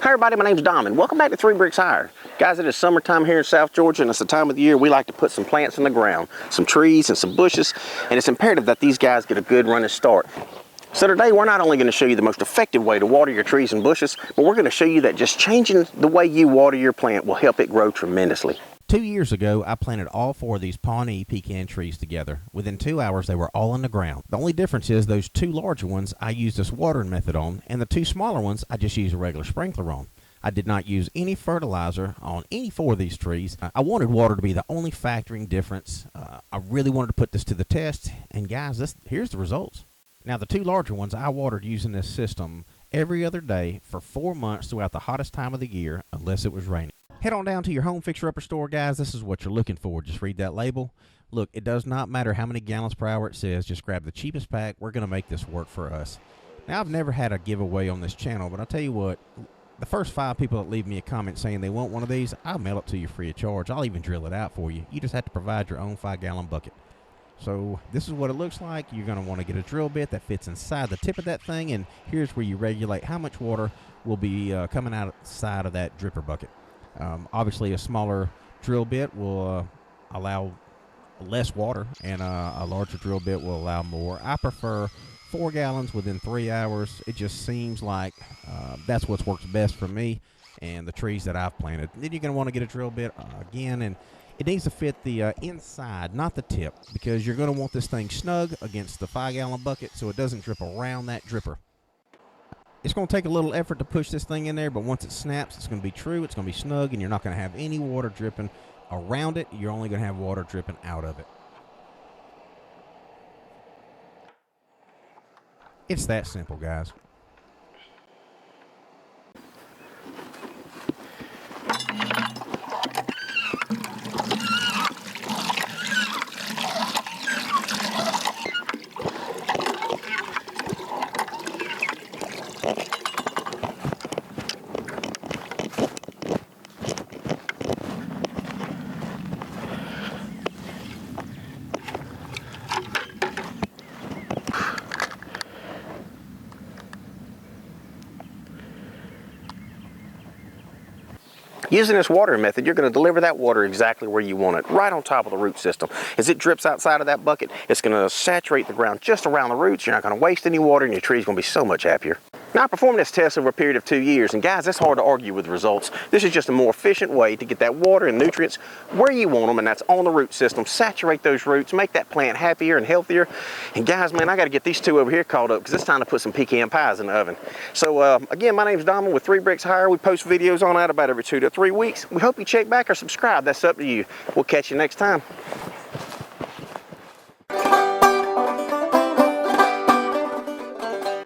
Hi everybody, my name's Dom and welcome back to 3 Bricks Higher. Guys, it is summertime here in South Georgia and it's the time of the year we like to put some plants in the ground, some trees and some bushes, and it's imperative that these guys get a good running start. So today we're not only going to show you the most effective way to water your trees and bushes, but we're going to show you that just changing the way you water your plant will help it grow tremendously. 2 years ago, I planted all 4 of these Pawnee pecan trees together. Within 2 hours, they were all in the ground. The only difference is those 2 larger ones I used this watering method on, and the 2 smaller ones I just used a regular sprinkler on. I did not use any fertilizer on any 4 of these trees. I wanted water to be the only factoring difference. I really wanted to put this to the test, and guys, here's the results. Now, the 2 larger ones I watered using this system every other day for 4 months throughout the hottest time of the year, unless it was raining. Head on down to your home fixer-upper store, guys. This is what you're looking for. Just read that label. Look, it does not matter how many gallons per hour it says. Just grab the cheapest pack. We're going to make this work for us. Now, I've never had a giveaway on this channel, but I'll tell you what, the first 5 people that leave me a comment saying they want one of these, I'll mail it to you free of charge. I'll even drill it out for you. You just have to provide your own 5-gallon bucket. So this is what it looks like. You're going to want to get a drill bit that fits inside the tip of that thing, and here's where you regulate how much water will be coming outside of that dripper bucket. Obviously, a smaller drill bit will allow less water, and a larger drill bit will allow more. I prefer 4 gallons within 3 hours. It just seems like that's what works best for me and the trees that I've planted. Then you're going to want to get a drill bit again, and it needs to fit the inside, not the tip, because you're going to want this thing snug against the 5-gallon bucket so it doesn't drip around that dripper. It's going to take a little effort to push this thing in there, but once it snaps, it's going to be true, it's going to be snug, and you're not going to have any water dripping around it. You're only going to have water dripping out of it. It's that simple, guys. Using this watering method, you're going to deliver that water exactly where you want it, right on top of the root system. As it drips outside of that bucket, it's going to saturate the ground just around the roots. You're not going to waste any water, and your tree's going to be so much happier. Now, I performed this test over a period of 2 years, and guys, it's hard to argue with the results. This is just a more efficient way to get that water and nutrients where you want them, and that's on the root system. Saturate those roots, make that plant happier and healthier. And guys, man, I got to get these 2 over here caught up because it's time to put some pecan pies in the oven. So again, my name's Dom with 3 Bricks Higher. We post videos on that about every 2 to 3 weeks. We hope you check back or subscribe. That's up to you. We'll catch you next time.